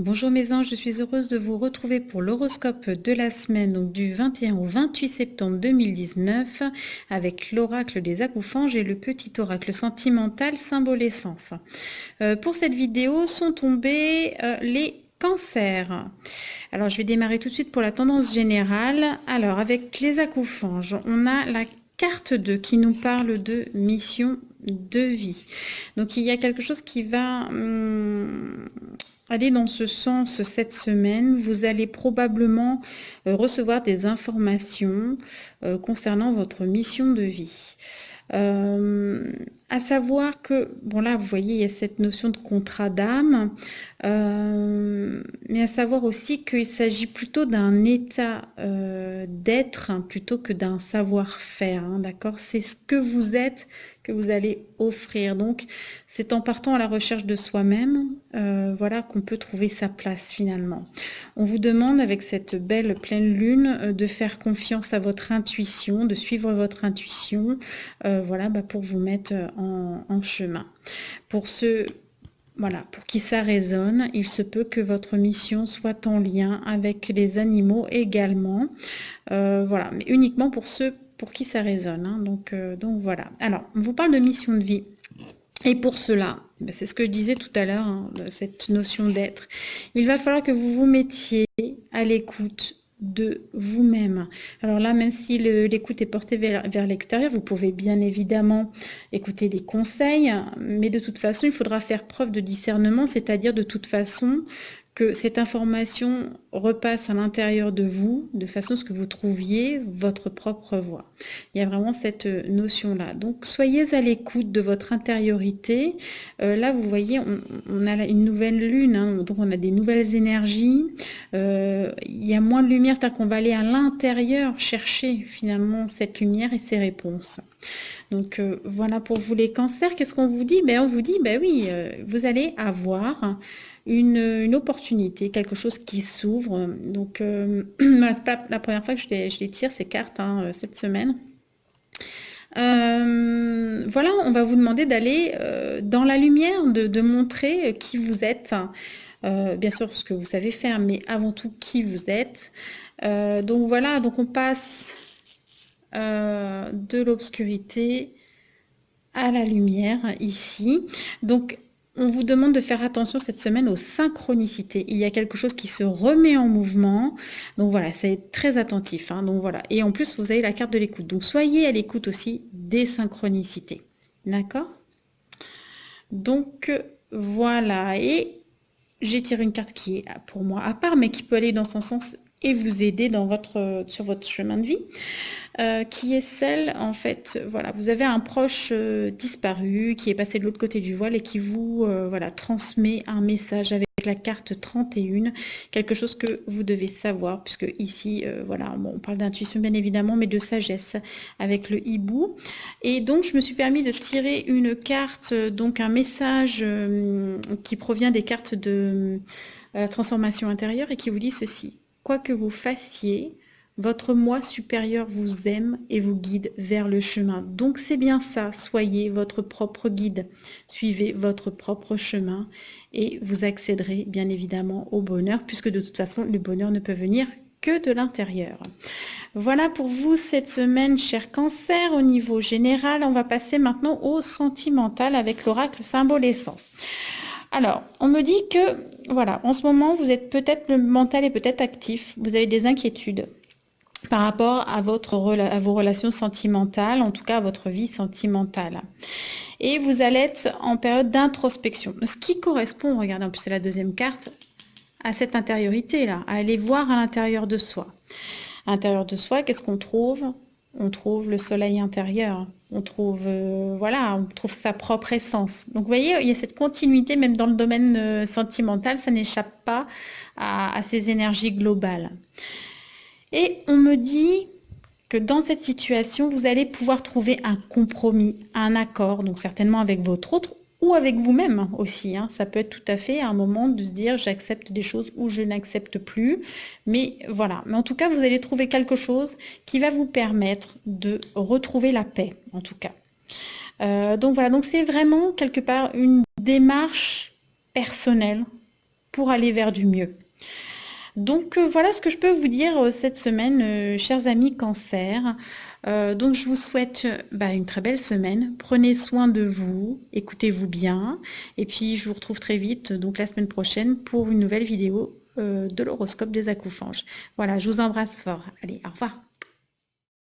Bonjour mes anges, je suis heureuse de vous retrouver pour l'horoscope de la semaine, donc du 21 au 28 septembre 2019, avec l'oracle des acouphants et le petit oracle sentimental symbole essence. Pour cette vidéo sont tombés les cancers. Alors je vais démarrer tout de suite pour la tendance générale. Alors avec les acouphants, on a la carte 2 qui nous parle de mission de vie. Donc il y a quelque chose qui va aller dans ce sens cette semaine. Vous allez probablement recevoir des informations concernant votre mission de vie. À savoir que, bon là, vous voyez, il y a cette notion de contrat d'âme, mais à savoir aussi qu'il s'agit plutôt d'un état d'être plutôt que d'un savoir-faire, hein, d'accord? C'est ce que vous êtes que vous allez offrir. Donc, c'est en partant à la recherche de soi-même, voilà, qu'on peut trouver sa place finalement. On vous demande avec cette belle pleine lune de faire confiance à votre intuition, de suivre votre intuition, voilà, pour vous mettre en chemin. Pour ceux, voilà, pour qui ça résonne, il se peut que votre mission soit en lien avec les animaux également, voilà, mais uniquement pour ceux pour qui ça résonne, hein, donc voilà. Alors, on vous parle de mission de vie. Et pour cela, c'est ce que je disais tout à l'heure, hein, cette notion d'être, il va falloir que vous vous mettiez à l'écoute de vous-même. Alors là, même si l'écoute est portée vers l'extérieur, vous pouvez bien évidemment écouter des conseils, mais de toute façon, il faudra faire preuve de discernement, c'est-à-dire de toute façon que cette information repasse à l'intérieur de vous, de façon à ce que vous trouviez votre propre voie. Il y a vraiment cette notion-là. Donc, soyez à l'écoute de votre intériorité. Là, vous voyez, on a une nouvelle lune, hein, donc on a des nouvelles énergies. Il y a moins de lumière, c'est-à-dire qu'on va aller à l'intérieur chercher finalement cette lumière et ces réponses. Donc, voilà pour vous les cancers. Qu'est-ce qu'on vous dit? On vous dit, oui, vous allez avoir une opportunité, quelque chose qui s'ouvre. Donc, c'est pas la première fois que je les tire, ces cartes, hein, cette semaine. Voilà, on va vous demander d'aller dans la lumière, de montrer qui vous êtes. Bien sûr, ce que vous savez faire, mais avant tout, qui vous êtes. Donc voilà, donc on passe de l'obscurité à la lumière ici. Donc, on vous demande de faire attention cette semaine aux synchronicités. Il y a quelque chose qui se remet en mouvement. Donc voilà, c'est très attentif, hein. Donc voilà. Et en plus, vous avez la carte de l'écoute. Donc soyez à l'écoute aussi des synchronicités. D'accord? Donc voilà. Et j'ai tiré une carte qui est pour moi à part, mais qui peut aller dans son sens et vous aider sur votre chemin de vie. Qui est celle, en fait, voilà, vous avez un proche disparu qui est passé de l'autre côté du voile et qui vous voilà, transmet un message avec la carte 31, quelque chose que vous devez savoir, puisque ici, voilà, bon, on parle d'intuition bien évidemment, mais de sagesse avec le hibou. Et donc, je me suis permis de tirer une carte, donc un message qui provient des cartes de la transformation intérieure et qui vous dit ceci. Quoi que vous fassiez, votre moi supérieur vous aime et vous guide vers le chemin. Donc c'est bien ça, soyez votre propre guide. Suivez votre propre chemin et vous accéderez bien évidemment au bonheur, puisque de toute façon, le bonheur ne peut venir que de l'intérieur. Voilà pour vous cette semaine, chers cancers. Au niveau général, on va passer maintenant au sentimental avec l'oracle symbole essence. Alors, on me dit que, voilà, en ce moment, vous êtes peut-être, le mental est peut-être actif, vous avez des inquiétudes par rapport à vos relations sentimentales, en tout cas à votre vie sentimentale. Et vous allez être en période d'introspection. Ce qui correspond, regardez, en plus c'est la deuxième carte, à cette intériorité-là, à aller voir à l'intérieur de soi. À l'intérieur de soi, qu'est-ce qu'on trouve? On trouve le soleil intérieur. On trouve, voilà, on trouve sa propre essence. Donc, vous voyez, il y a cette continuité, même dans le domaine sentimental, ça n'échappe pas à ces énergies globales. Et on me dit que dans cette situation, vous allez pouvoir trouver un compromis, un accord, donc certainement avec votre autre ou avec vous-même aussi, hein. Ça peut être tout à fait un moment de se dire j'accepte des choses ou je n'accepte plus. Mais voilà, mais en tout cas, vous allez trouver quelque chose qui va vous permettre de retrouver la paix, en tout cas. Donc voilà, donc c'est vraiment quelque part une démarche personnelle pour aller vers du mieux. Donc voilà ce que je peux vous dire cette semaine, chers amis Cancer. Donc je vous souhaite une très belle semaine. Prenez soin de vous, écoutez-vous bien. Et puis je vous retrouve très vite, donc la semaine prochaine, pour une nouvelle vidéo de l'horoscope des Acoufanges. Voilà, je vous embrasse fort. Allez, au revoir.